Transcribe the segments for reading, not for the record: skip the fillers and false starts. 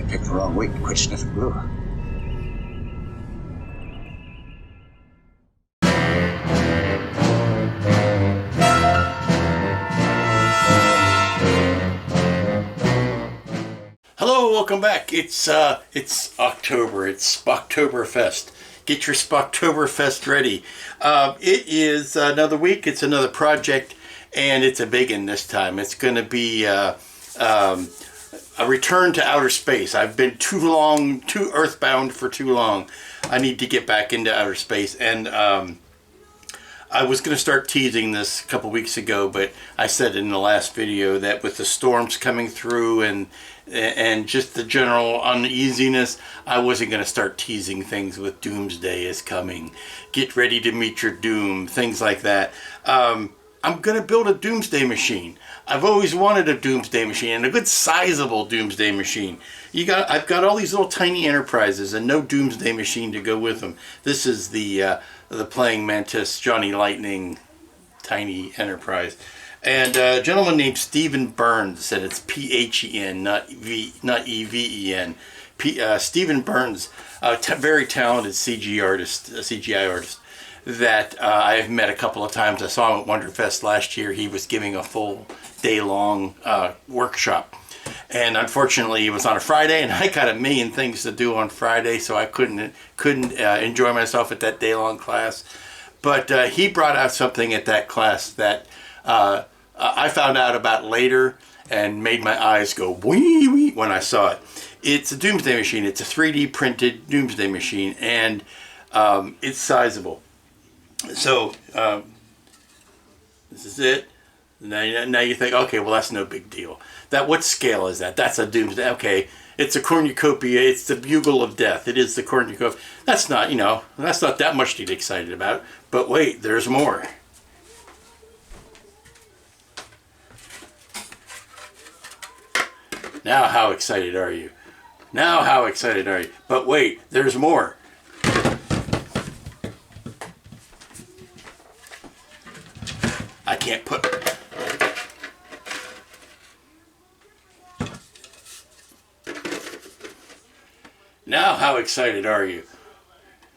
Picked the wrong week to quit sniffing glue. Hello, welcome back. It's October. It's Spocktoberfest. Get your Spocktoberfest ready. It is another week. It's another project, and it's a big one this time. It's going to be a return to outer space. I've been too earthbound for too long. I need to get back into outer space, and I was going to start teasing this a couple weeks ago, but I said in the last video that with the storms coming through and just the general uneasiness, I wasn't going to start teasing things with Doomsday is coming. Get ready to meet your doom, things like that. I'm going to build a Doomsday machine. I've always wanted a Doomsday machine, and a good sizable Doomsday machine. I've got all these little tiny Enterprises and no Doomsday machine to go with them. This is the Playing Mantis Johnny Lightning tiny Enterprise. And a gentleman named Stephen Burns said it's P-H-E-N, not E-V-E-N. Stephen Burns, a very talented CGI artist that I've met a couple of times. I saw him at Wonderfest last year. He was giving a full day-long workshop. And unfortunately, it was on a Friday, and I got a million things to do on Friday, so I couldn't enjoy myself at that day-long class. But he brought out something at that class that I found out about later and made my eyes go wee wee when I saw it. It's a Doomsday machine. It's a 3D printed Doomsday machine, and it's sizable. So this is it. Now you think, okay, well, that's no big deal. What scale is that? That's a Doomsday. Okay, it's a cornucopia. It's the Bugle of Death. It is the cornucopia. That's not that much to get excited about. But wait, there's more. Now how excited are you? Now how excited are you? But wait, there's more. I can't put... Now how excited are you?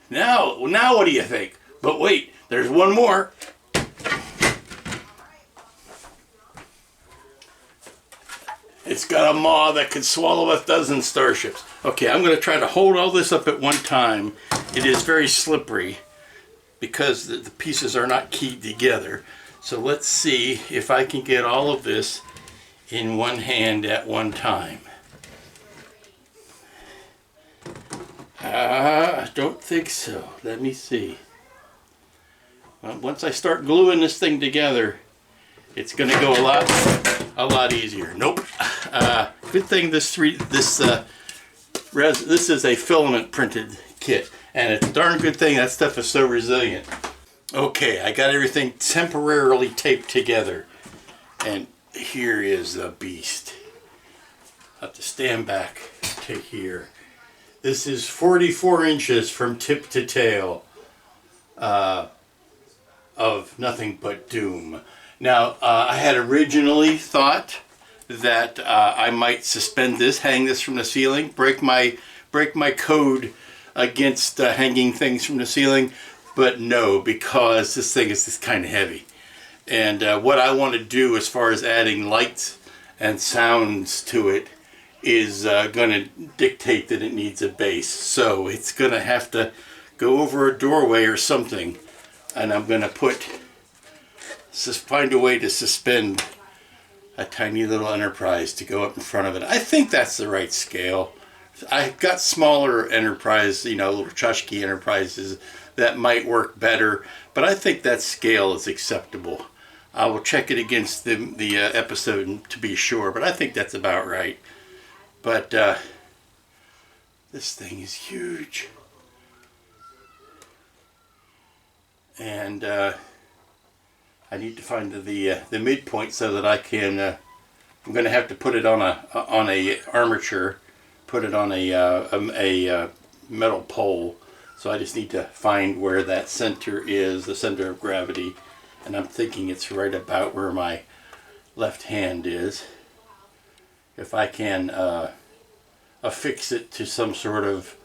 Now what do you think? But wait, there's one more. It's got a maw that could swallow 1,000 starships. Okay, I'm going to try to hold all this up at one time. It is very slippery because the pieces are not keyed together. So let's see if I can get all of this in one hand at one time. I don't think so. Let me see. Well, once I start gluing this thing together, it's going to go a lot easier. Nope. Good thing this is a filament printed kit, and it's a darn good thing that stuff is so resilient. Okay, I got everything temporarily taped together, and here is the beast. I have to stand back to here. This is 44 inches from tip to tail of nothing but doom. Now, I had originally thought that I might suspend this, hang this from the ceiling, break my code against hanging things from the ceiling, but no, because this thing is just kind of heavy. And what I want to do as far as adding lights and sounds to it is going to dictate that it needs a base. So it's going to have to go over a doorway or something, and I'm going to find a way to suspend a tiny little Enterprise to go up in front of it. I think that's the right scale. I've got smaller Enterprise, little tchotchke Enterprises that might work better, but I think that scale is acceptable. I will check it against the episode to be sure, but I think that's about right. But this thing is huge. And I need to find the midpoint so that I can. I'm going to have to put it on a armature, put it on a metal pole. So I just need to find where that center is, the center of gravity, and I'm thinking it's right about where my left hand is. If I can affix it to some sort of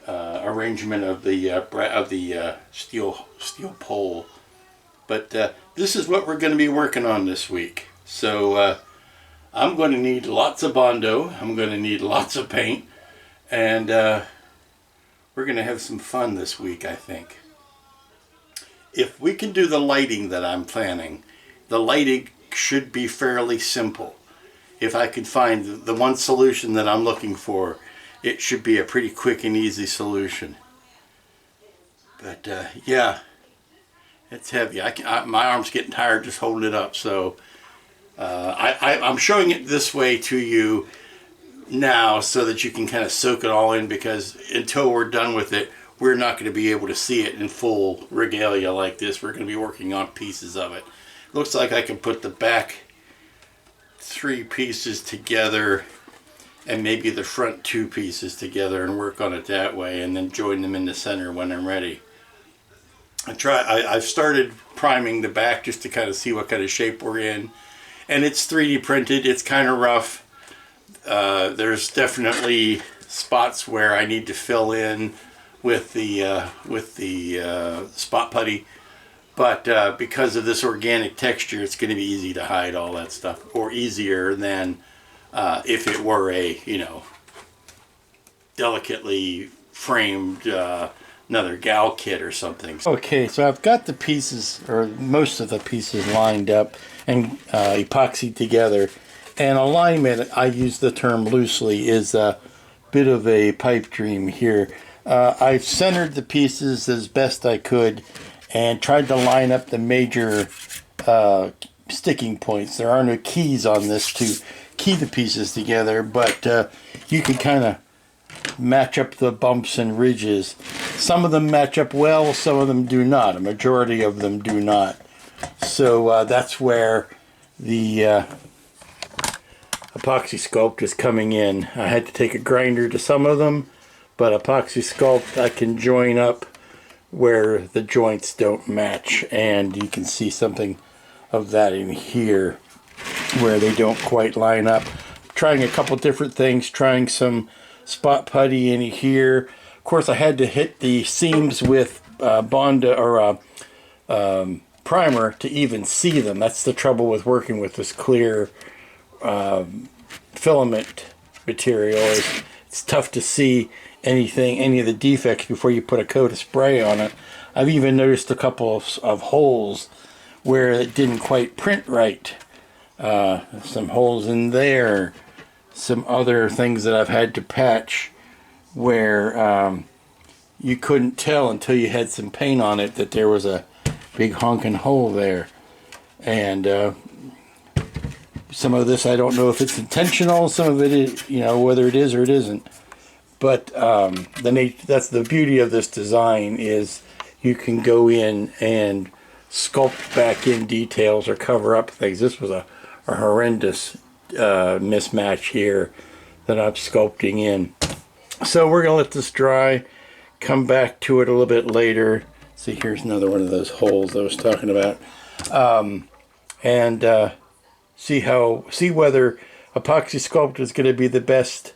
arrangement of the steel pole. But this is what we're going to be working on this week. So I'm going to need lots of Bondo. I'm going to need lots of paint. And we're going to have some fun this week, I think. If we can do the lighting that I'm planning, the lighting should be fairly simple. If I could find the one solution that I'm looking for, it should be a pretty quick and easy solution. But yeah, it's heavy. My arm's getting tired just holding it up. So I'm showing it this way to you now so that you can kind of soak it all in, because until we're done with it, we're not going to be able to see it in full regalia like this. We're going to be working on pieces of it. Looks like I can put the back 3 pieces together and maybe the front 2 pieces together and work on it that way, and then join them in the center when I'm ready. I've started priming the back just to kind of see what kind of shape we're in, and it's 3D printed. It's kind of rough. There's definitely spots where I need to fill in with the spot putty, but because of this organic texture, it's going to be easy to hide all that stuff, or easier than if it were a, you know, delicately framed another gal kit or something. Okay, so I've got the pieces, or most of the pieces, lined up and epoxied together. And alignment, I use the term loosely, is a bit of a pipe dream here. I've centered the pieces as best I could and tried to line up the major sticking points. There are no keys on this to key the pieces together, but you can kind of match up the bumps and ridges. Some of them match up well, some of them do not. A majority of them do not. So that's where the epoxy sculpt is coming in. I had to take a grinder to some of them, but epoxy sculpt I can join up where the joints don't match, and you can see something of that in here where they don't quite line up. Trying a couple different things, trying some spot putty in here. Of course, I had to hit the seams with Bondo or primer to even see them. That's the trouble with working with this clear filament material. It's tough to see any of the defects before you put a coat of spray on it. I've even noticed a couple of holes where it didn't quite print right. Some holes in there. Some other things that I've had to patch where you couldn't tell until you had some paint on it that there was a big honking hole there. And some of this, I don't know if it's intentional. Some of it is, you know, whether it is or it isn't. But that's the beauty of this design, is you can go in and sculpt back in details or cover up things. This was a horrendous mismatch here that I'm sculpting in. So we're going to let this dry, come back to it a little bit later. See, here's another one of those holes I was talking about. And see whether epoxy sculpt is going to be the best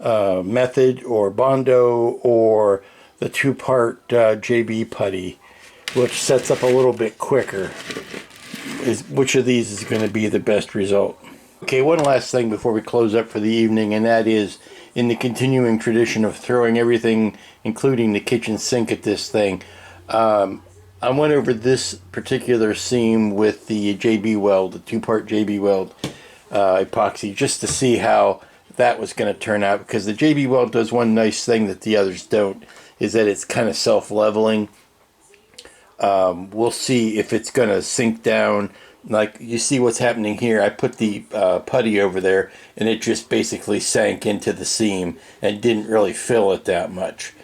method, or Bondo, or the 2-part JB putty, which sets up a little bit quicker. Which of these is going to be the best result? Okay, one last thing before we close up for the evening, and that is, in the continuing tradition of throwing everything, including the kitchen sink, at this thing, I went over this particular seam with the JB Weld, the 2-part JB Weld epoxy, just to see how that was going to turn out, because the JB Weld does one nice thing that the others don't, is that it's kind of self-leveling. We'll see if it's going to sink down. Like, you see what's happening here. I put the putty over there, and it just basically sank into the seam and didn't really fill it that much.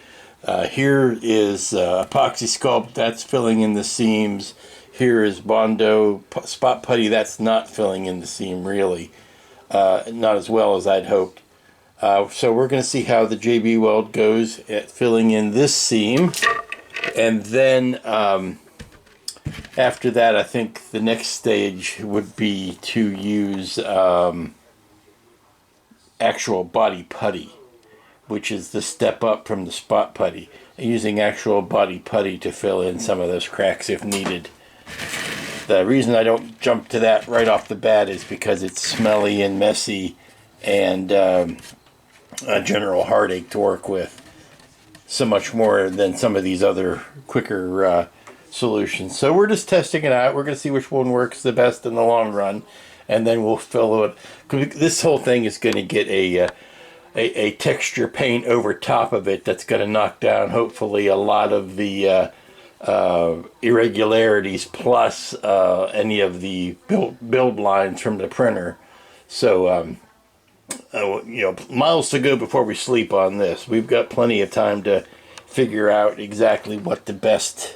Here is epoxy sculpt, that's filling in the seams. Here is Bondo spot putty, that's not filling in the seam really. Not as well as I'd hoped. So we're going to see how the JB Weld goes at filling in this seam. And then after that, I think the next stage would be to use actual body putty, which is the step up from the spot putty, using actual body putty to fill in some of those cracks if needed. The reason I don't jump to that right off the bat is because it's smelly and messy and a general heartache to work with, so much more than some of these other quicker solutions. So we're just testing it out. We're going to see which one works the best in the long run, and then we'll fill it. This whole thing is going to get a texture paint over top of it that's going to knock down hopefully a lot of the irregularities, plus any of the build lines from the printer. So miles to go before we sleep on this. We've got plenty of time to figure out exactly what the best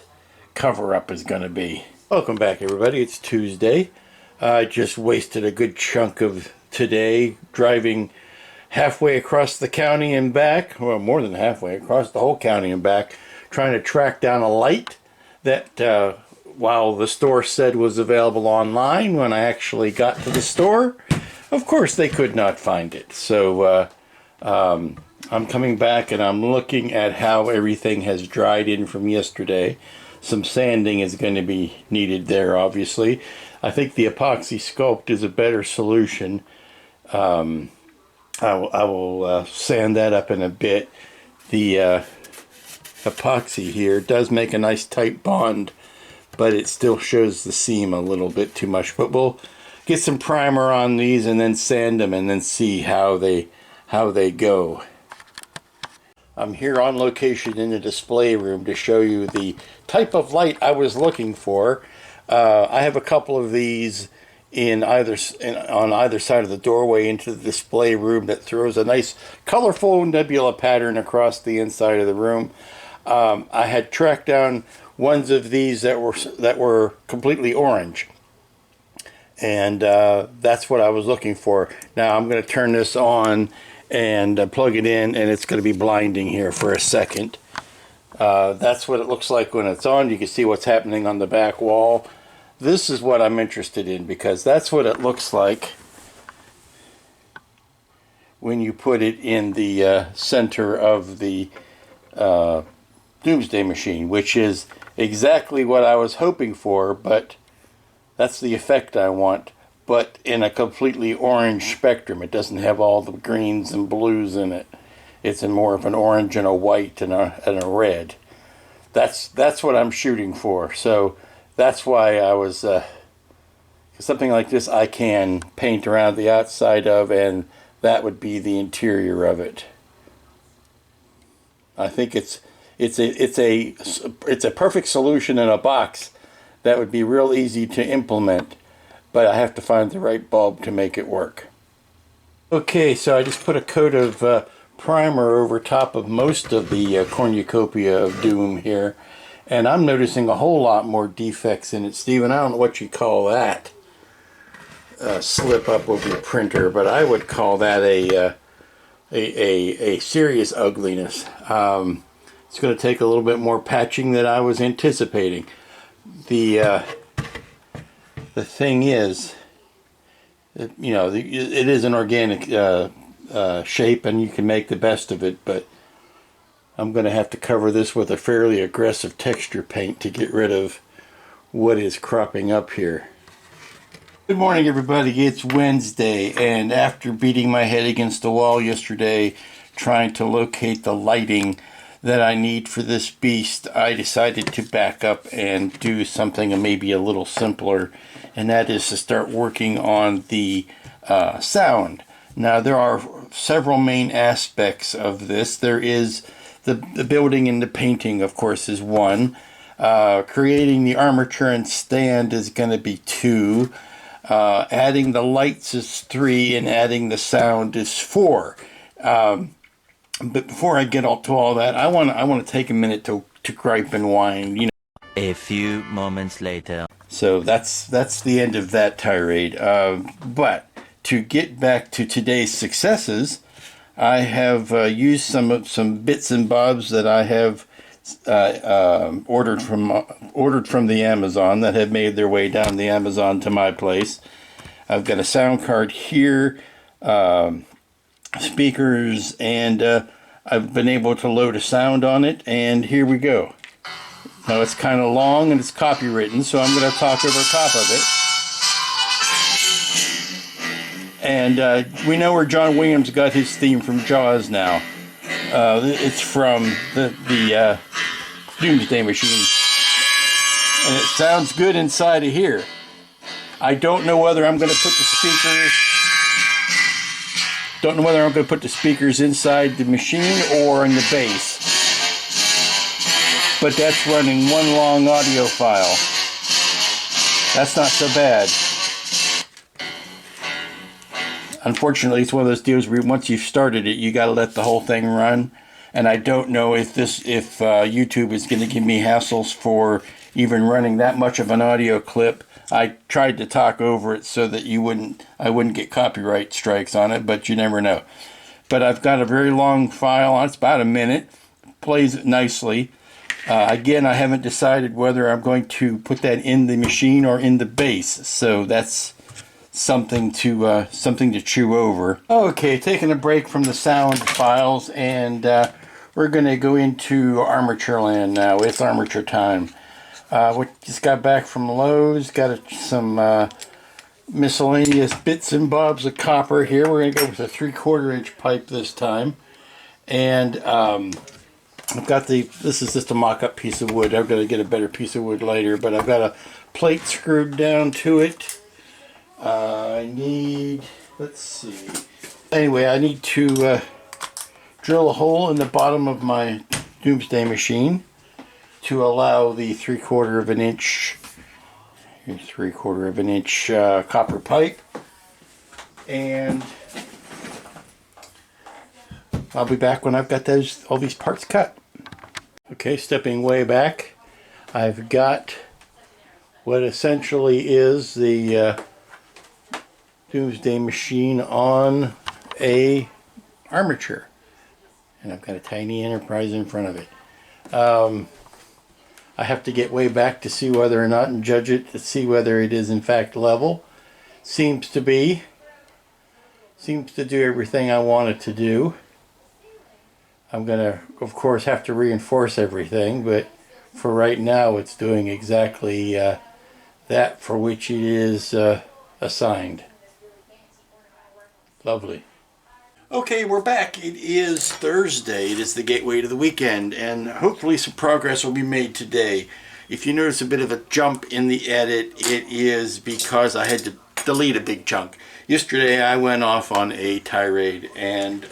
cover-up is going to be. Welcome back, everybody. It's Tuesday. I just wasted a good chunk of today driving halfway across the county and back, or more than halfway across the whole county and back, trying to track down a light that while the store said was available online, when I actually got to the store, of course they could not find it. So I'm coming back and I'm looking at how everything has dried in from yesterday. Some sanding is going to be needed there, obviously. I think the epoxy sculpt is a better solution. I will sand that up in a bit. The epoxy here does make a nice tight bond, but it still shows the seam a little bit too much. But we'll get some primer on these and then sand them and then see how they go. I'm here on location in the display room to show you the type of light I was looking for. I have a couple of these on either side of the doorway into the display room that throws a nice colorful nebula pattern across the inside of the room. I had tracked down ones of these that were completely orange, and that's what I was looking for. Now I'm going to turn this on and plug it in, and it's going to be blinding here for a second. That's what it looks like when it's on. You can see what's happening on the back wall. This is what I'm interested in, because that's what it looks like when you put it in the center of the Doomsday machine, which is exactly what I was hoping for, but that's the effect I want, but in a completely orange spectrum. It doesn't have all the greens and blues in it. It's in more of an orange and a white and a red. That's what I'm shooting for. So that's why I was something like this I can paint around the outside of, and that would be the interior of it. I think it's a perfect solution in a box that would be real easy to implement, but I have to find the right bulb to make it work. Okay, so I just put a coat of primer over top of most of the cornucopia of Doom here, and I'm noticing a whole lot more defects in it. Stephen, I don't know what you call that. Slip up of your printer, but I would call that a serious ugliness. It's going to take a little bit more patching than I was anticipating. The thing is, it is an organic shape, and you can make the best of it, but I'm going to have to cover this with a fairly aggressive texture paint to get rid of what is cropping up here. Good morning, everybody. It's Wednesday, and after beating my head against the wall yesterday trying to locate the lighting that I need for this beast, I decided to back up and do something maybe a little simpler, and that is to start working on the sound. Now, there are several main aspects of this. There is the building and the painting, of course, is one. Creating the armature and stand is going to be 2. Adding the lights is 3, and adding the sound is 4. But before I get to all that, I want to take a minute to gripe and whine. A few moments later. So that's the end of that tirade. But to get back to today's successes, I have used some bits and bobs that I have ordered from the Amazon that have made their way down the Amazon to my place. I've got a sound card here. speakers, and I've been able to load a sound on it, and here we go. Now it's kind of long and it's copywritten, so I'm going to talk over top of it. And we know where John Williams got his theme from Jaws now. It's from the Doomsday Machine. And it sounds good inside of here. I don't know whether I'm going to put the speakers... Don't know whether I'm going to put the speakers inside the machine or in the bass. But that's running one long audio file. That's not so bad. Unfortunately, it's one of those deals where once you've started it, you got to let the whole thing run. And I don't know if YouTube is going to give me hassles for even running that much of an audio clip. I tried to talk over it so that I wouldn't get copyright strikes on it, but you never know. But I've got a very long file. It's about a minute. Plays it nicely. Again, I haven't decided whether I'm going to put that in the machine or in the bass. So that's something to chew over. Okay, taking a break from the sound files, and we're going to go into armature land now. It's armature time. We just got back from Lowe's, got some miscellaneous bits and bobs of copper here. We're going to go with a 3/4 inch pipe this time. And I've got this is just a mock-up piece of wood. I'm going to get a better piece of wood later, but I've got a plate screwed down to it. I need, let's see. Anyway, I need to drill a hole in the bottom of my Doomsday machine to allow the 3/4 inch, here's 3/4 inch copper pipe, and I'll be back when I've got all these parts cut. Okay, stepping way back, I've got what essentially is the Doomsday machine on a armature, and I've got a tiny Enterprise in front of it. I have to get way back to see whether or not, and judge it to see whether it is in fact level. Seems to be. Seems to do everything I want it to do. I'm going to, of course, have to reinforce everything, but for right now it's doing exactly that for which it is assigned. Lovely. Okay, we're back. It is Thursday. It is the gateway to the weekend, and hopefully some progress will be made today. If you notice a bit of a jump in the edit, it is because I had to delete a big chunk. Yesterday I went off on a tirade, and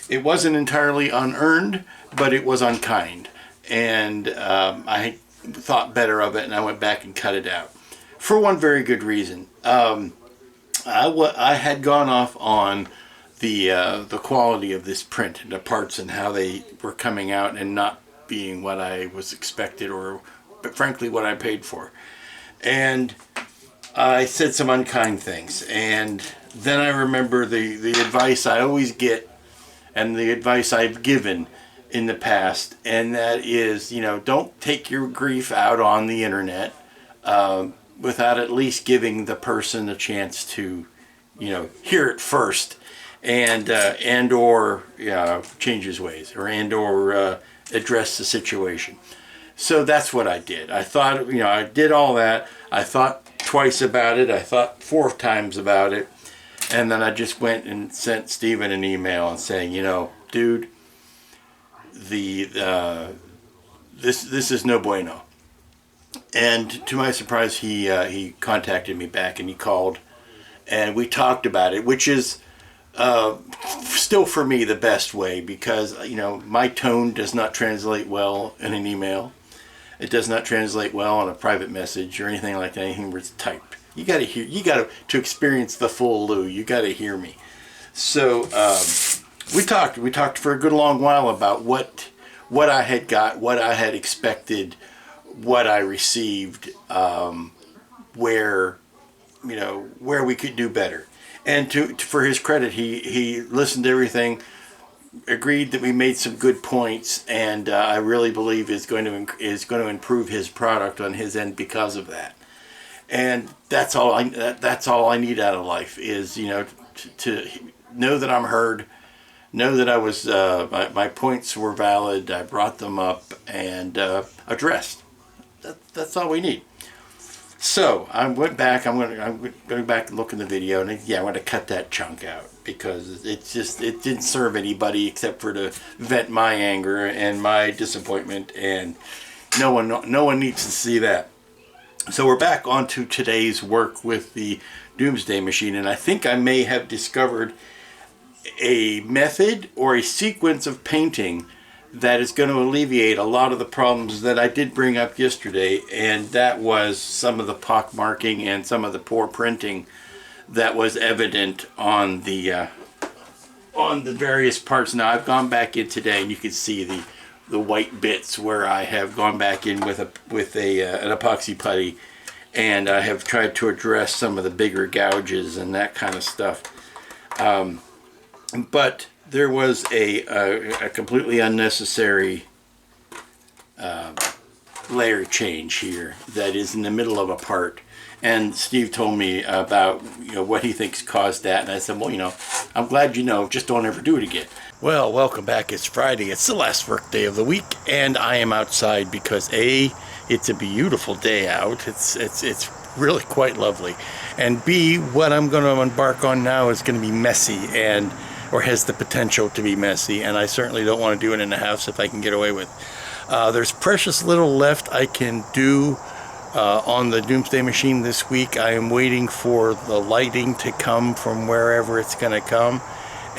it wasn't entirely unearned, but it was unkind. And I thought better of it, and I went back and cut it out. For one very good reason. I had gone off on the quality of this print and the parts and how they were coming out and not being what I was expected, but frankly what I paid for. And I said some unkind things, and then I remember the advice I always get and the advice I've given in the past, and that is, don't take your grief out on the internet without at least giving the person a chance to hear it first, and or change his ways, or address the situation. So that's what I did. I thought, I did all that. I thought twice about it. I thought 4 times about it. And then I just went and sent Steven an email and saying, dude, this is no bueno. And to my surprise, he contacted me back, and he called, and we talked about it, which is still for me the best way, because my tone does not translate well in an email. It does not translate well on a private message or anything like that, anything where it's typed. You got to experience the full Lou. You got to hear me. So we talked for a good long while about what I had got, what I had expected, what I received, where we could do better. And for his credit, he listened to everything, agreed that we made some good points, and I really believe is going to improve his product on his end because of that. And that's all I need out of life is to know that I'm heard. Know that I was my points were valid. I brought them up and addressed. That's all we need. So I went back. I'm going back and look in the video, and yeah, I'm going to cut that chunk out because it didn't serve anybody except for to vent my anger and my disappointment, and no one needs to see that. So we're back onto today's work with the Doomsday machine, and I think I may have discovered a method or a sequence of painting that is going to alleviate a lot of the problems that I did bring up yesterday, and that was some of the pock marking and some of the poor printing that was evident on the various parts. Now I've gone back in today, and you can see the white bits where I have gone back in with an epoxy putty, and I have tried to address some of the bigger gouges and that kind of stuff. But there was a completely unnecessary layer change here that is in the middle of a part. And Steve told me about what he thinks caused that. And I said, well, I'm glad you know, just don't ever do it again. Well, welcome back. It's Friday. It's the last work day of the week. And I am outside because A, it's a beautiful day out. It's really quite lovely. And B, what I'm going to embark on now is going to be messy or has the potential to be messy, and I certainly don't want to do it in the house if I can get away with. There's precious little left I can do on the Doomsday machine this week. I am waiting for the lighting to come from wherever it's going to come,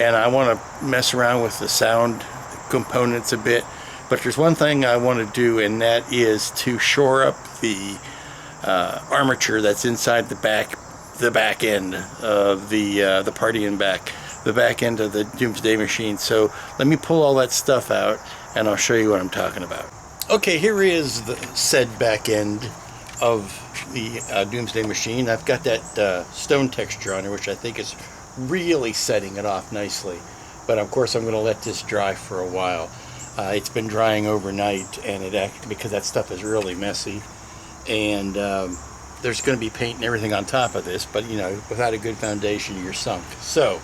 and I want to mess around with the sound components a bit. But there's one thing I want to do, and that is to shore up the armature that's inside the back end of the party and back. The back end of the Doomsday machine. So let me pull all that stuff out and I'll show you what I'm talking about. Okay, here is the said back end of the Doomsday machine. I've got that stone texture on it, which I think is really setting it off nicely. But of course I'm going to let this dry for a while. It's been drying overnight, and because that stuff is really messy, and there's going to be paint and everything on top of this, but without a good foundation you're sunk. So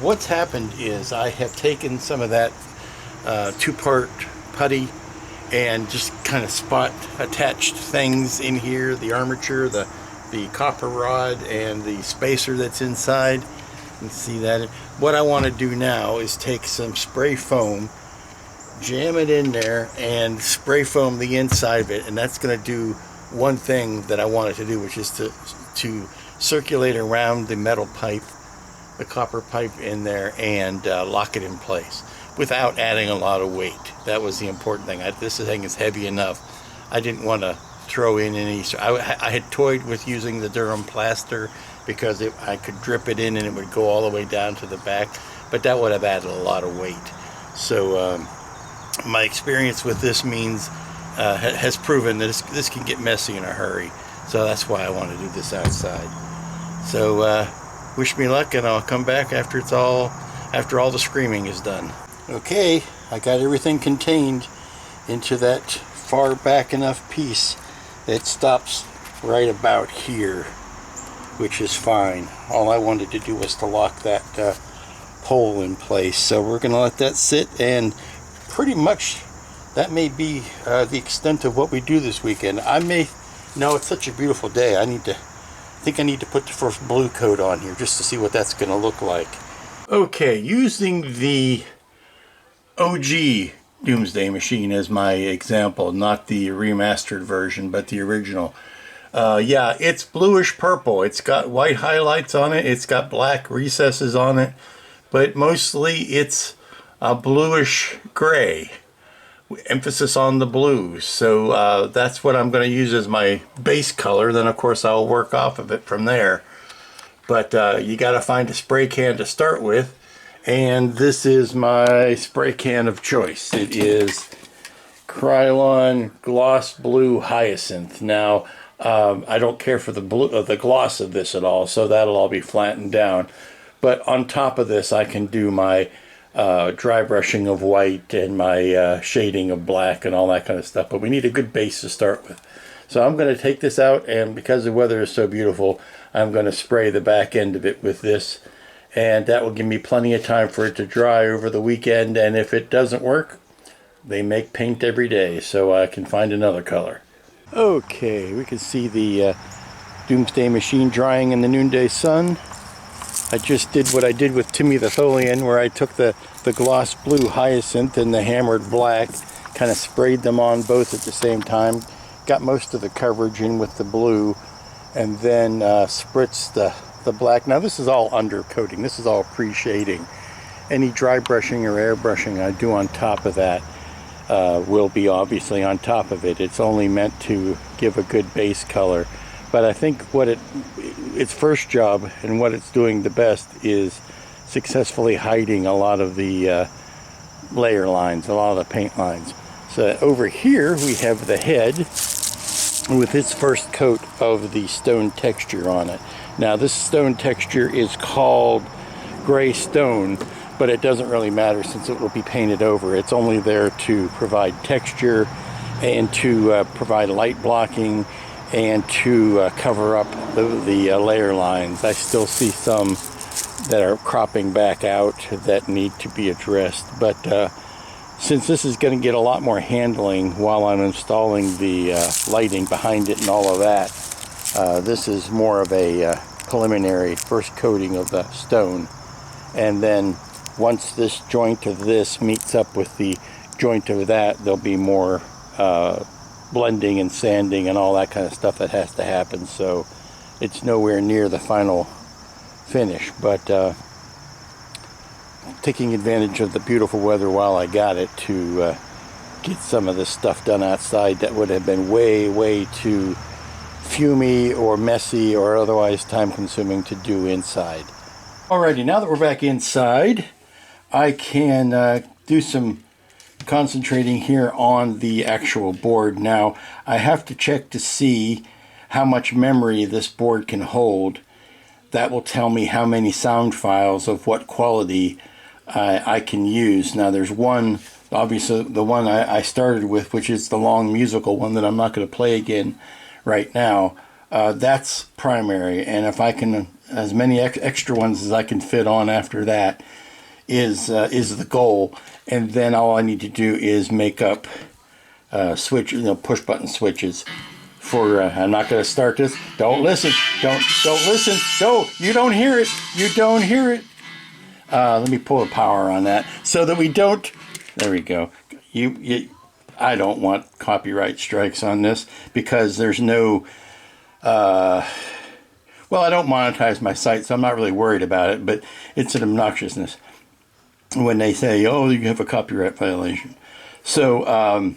what's happened is I have taken some of that two-part putty and just kind of spot attached things in here, the armature, the copper rod, and the spacer that's inside. You can see that. What I want to do now is take some spray foam, jam it in there, and spray foam the inside of it, and that's going to do one thing that I wanted to do, which is to circulate around the metal pipe, the copper pipe in there, and lock it in place without adding a lot of weight. That was the important thing. This thing is heavy enough. I didn't want to throw in any. I had toyed with using the Durham plaster because I could drip it in and it would go all the way down to the back, but that would have added a lot of weight. So my experience with this has proven that this can get messy in a hurry. So that's why I want to do this outside. So wish me luck, and I'll come back after all the screaming is done. Okay, I got everything contained into that far back enough piece that stops right about here, which is fine. All I wanted to do was to lock that pole in place. So we're going to let that sit, and pretty much that may be the extent of what we do this weekend. It's such a beautiful day. I think I need to put the first blue coat on here just to see what that's going to look like. Okay, using the OG Doomsday machine as my example, not the remastered version, but the original. Yeah, it's bluish purple. It's got white highlights on it. It's got black recesses on it, but mostly it's a bluish gray. Emphasis on the blues. So that's what I'm going to use as my base color. Then of course I'll work off of it from there. But you got to find a spray can to start with, and this is my spray can of choice. It is Krylon Gloss Blue Hyacinth. Now I don't care for the gloss of this at all, so that'll all be flattened down. But on top of this I can do my dry brushing of white and my shading of black and all that kind of stuff, but we need a good base to start with. So I'm going to take this out, and because the weather is so beautiful, I'm going to spray the back end of it with this, and that will give me plenty of time for it to dry over the weekend. And if it doesn't work, they make paint every day, so I can find another color. Okay, we can see the Doomsday machine drying in the noonday sun. I just did what I did with Timmy the Tholian, where I took the gloss blue hyacinth and the hammered black, kind of sprayed them on both at the same time, got most of the coverage in with the blue, and then spritzed the black. Now this is all undercoating, this is all pre-shading. Any dry brushing or airbrushing I do on top of that will be obviously on top of it. It's only meant to give a good base color. But I think what its first job and what it's doing the best is successfully hiding a lot of the layer lines, a lot of the paint lines. So over here we have the head with its first coat of the stone texture on it. Now this stone texture is called gray stone, but it doesn't really matter since it will be painted over. It's only there to provide texture and to provide light blocking and to cover up the layer lines. I still see some that are cropping back out that need to be addressed, but since this is going to get a lot more handling while I'm installing the lighting behind it and all of that, this is more of a preliminary first coating of the stone. And then once this joint of this meets up with the joint of that, there'll be more blending and sanding and all that kind of stuff that has to happen. So it's nowhere near the final finish, but taking advantage of the beautiful weather while I got it to get some of this stuff done outside that would have been way too fumy or messy or otherwise time consuming to do inside. Alrighty, now that we're back inside, I can do some concentrating here on the actual board. Now I have to check to see how much memory this board can hold. That will tell me how many sound files of what quality I can use. Now there's one, obviously the one I started with, which is the long musical one that I'm not going to play again right now. That's primary, and if I can, as many extra ones as I can fit on after that is the goal. And then all I need to do is make up push button switches for I'm not going to start this. Don't listen. Don't listen. No, you don't hear it. You don't hear it. Let me pull the power on that so that we don't. There we go. I don't want copyright strikes on this because there's no well, I don't monetize my site, so I'm not really worried about it, but it's an obnoxiousness when they say, oh, you have a copyright violation. So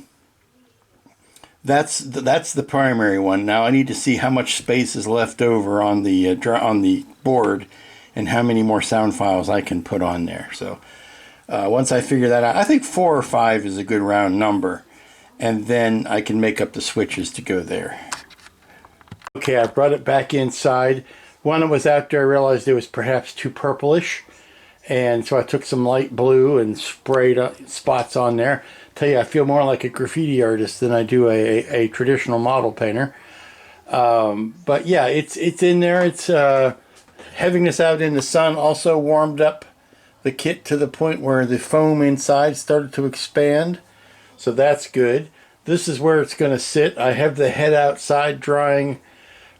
that's the primary one. Now I need to see how much space is left over on the board and how many more sound files I can put on there. So once I figure that out, I think 4 or 5 is a good round number, and then I can make up the switches to go there. Okay, I brought it back inside. When I was out there, I realized it was perhaps too purplish, and so I took some light blue and sprayed spots on there. Tell you, I feel more like a graffiti artist than I do a traditional model painter. But yeah, it's in there. It's having this out in the sun also warmed up the kit to the point where the foam inside started to expand, so that's good. This is where it's going to sit. I have the head outside drying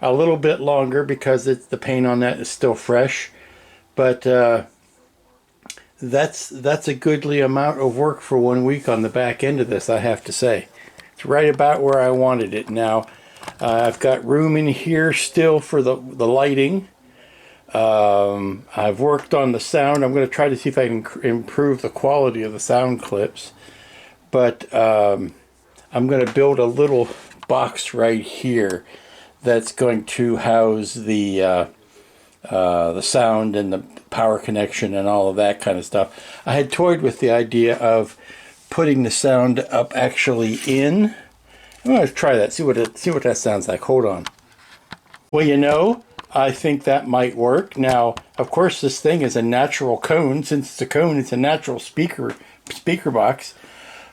a little bit longer because the paint on that is still fresh, but that's a goodly amount of work for 1 week on the back end of this, I have to say. It's right about where I wanted it. Now I've got room in here still for the lighting. I've worked on the sound. I'm going to try to see if I can improve the quality of the sound clips, but I'm going to build a little box right here that's going to house the sound and the power connection and all of that kind of stuff. I had toyed with the idea of putting the sound up actually in. I'm going to try that, see what that sounds like. Hold on. Well, you know, I think that might work. Now, of course, this thing is a natural cone. Since it's a cone, it's a natural speaker box.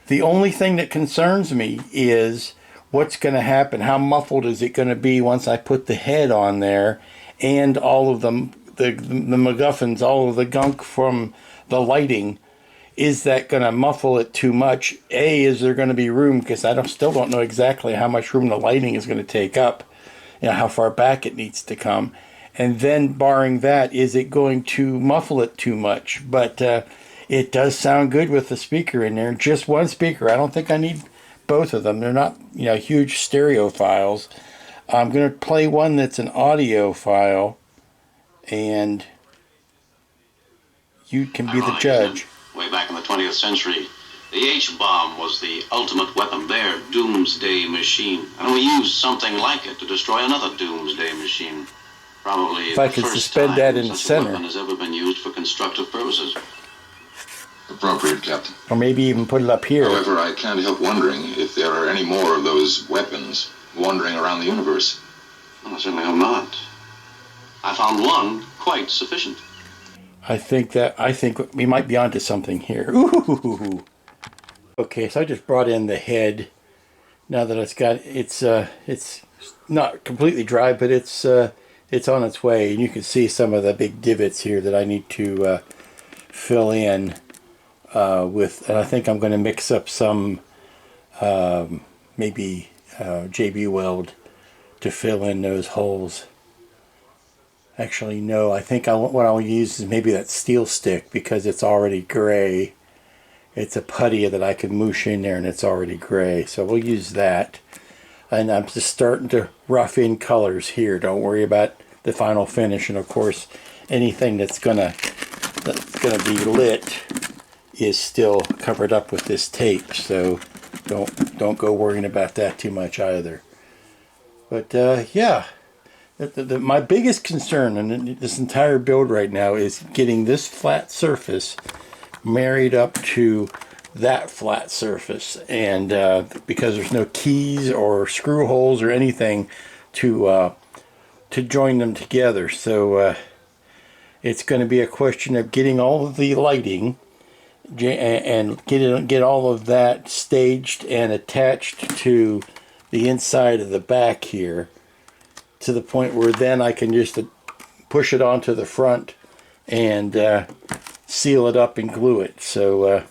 The only thing that concerns me is what's going to happen. How muffled is it going to be once I put the head on there and all of MacGuffins, all of the gunk from the lighting. Is that going to muffle it too much? A, is there going to be room? Because still don't know exactly how much room the lighting is going to take up. How far back it needs to come. And then, barring that, is it going to muffle it too much? But it does sound good with the speaker in there. Just one speaker. I don't think I need both of them. They're not, huge stereo files. I'm going to play one that's an audio file. And you can be the judge. Way back in the 20th century, the H-bomb was the ultimate weapon, their Doomsday machine. And we used something like it to destroy another Doomsday machine. Probably if I could suspend that in the center. Weapon has ever been used for constructive purposes. Appropriate, Captain. Or maybe even put it up here. However, I can't help wondering if there are any more of those weapons wandering around the universe. Well, I certainly hope not. I found one quite sufficient. I think we might be onto something here. Ooh. Okay, so I just brought in the head. Now that it's not completely dry, but it's on its way, and you can see some of the big divots here that I need to fill in with. And I think I'm going to mix up some maybe JB Weld to fill in those holes. Actually, no, I think what I'll use is maybe that steel stick because it's already gray. It's a putty that I can moosh in there and it's already gray. So we'll use that. And I'm just starting to rough in colors here. Don't worry about the final finish. And of course, anything that's gonna be lit is still covered up with this tape. So don't go worrying about that too much either. But yeah. My biggest concern in this entire build right now is getting this flat surface married up to that flat surface, and because there's no keys or screw holes or anything to join them together, so it's going to be a question of getting all of the lighting and get all of that staged and attached to the inside of the back here, to the point where then I can just push it onto the front and seal it up and glue it. So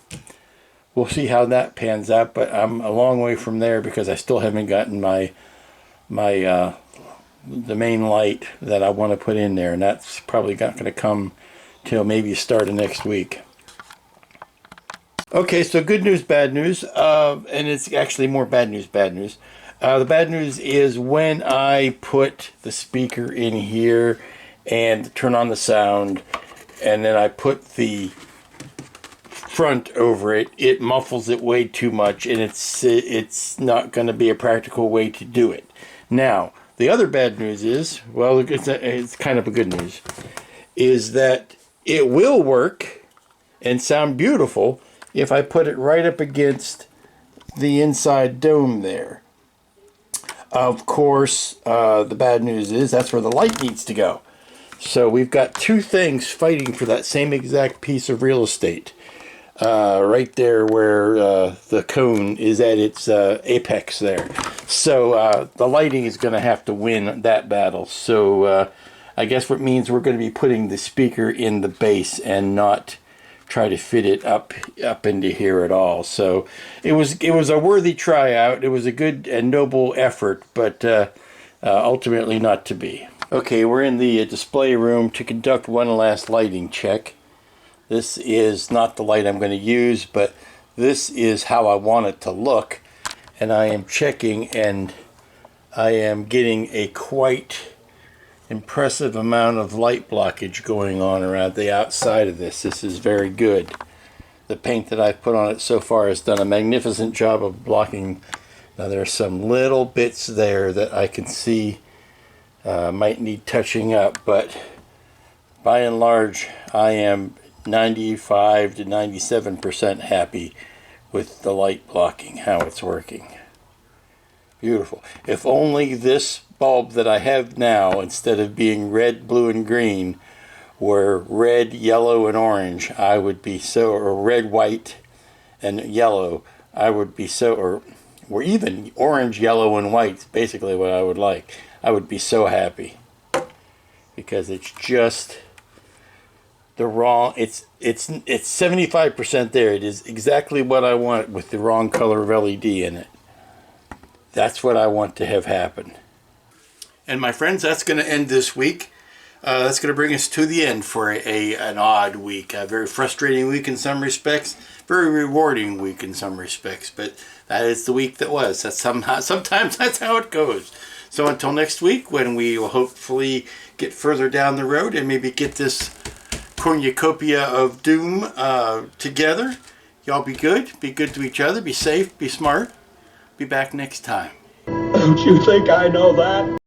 we'll see how that pans out, but I'm a long way from there because I still haven't gotten the main light that I want to put in there, and that's probably not going to come till maybe start of next week. Okay, so good news, bad news, and it's actually more bad news, bad news. The bad news is when I put the speaker in here and turn on the sound, and then I put the front over it, it muffles it way too much, and it's not going to be a practical way to do it. Now, the other bad news is, well, it's kind of a good news, is that it will work and sound beautiful if I put it right up against the inside dome there. Of course, the bad news is that's where the light needs to go. So we've got two things fighting for that same exact piece of real estate. Right there where the cone is at its apex there. So the lighting is going to have to win that battle. So I guess what means we're going to be putting the speaker in the base and not try to fit it up into here at all. So it was a worthy tryout. It was a good and noble effort, but ultimately not to be. Okay, we're in the display room to conduct one last lighting check. This is not the light I'm going to use, but this is how I want it to look. And I am checking, and I am getting a quite impressive amount of light blockage going on around the outside of this. This is very good. The paint that I've put on it so far has done a magnificent job of blocking. Now there's some little bits there that I can see might need touching up, but by and large I am 95 to 97% happy with the light blocking, how it's working. Beautiful. If only this bulb that I have now, instead of being red, blue, and green, were red, yellow, and orange, I would be so, or red, white, and yellow, I would be so, or even orange, yellow, and white, basically what I would like. I would be so happy, because it's just the wrong. It's 75% there. It is exactly what I want with the wrong color of LED in it. That's what I want to have happen. And my friends, that's going to end this week. That's going to bring us to the end for an odd week. A very frustrating week in some respects. Very rewarding week in some respects. But that is the week that was. Sometimes that's how it goes. So until next week, when we will hopefully get further down the road and maybe get this cornucopia of doom together. Y'all be good to each other, be safe, be smart. Be back next time. Don't you think I know that?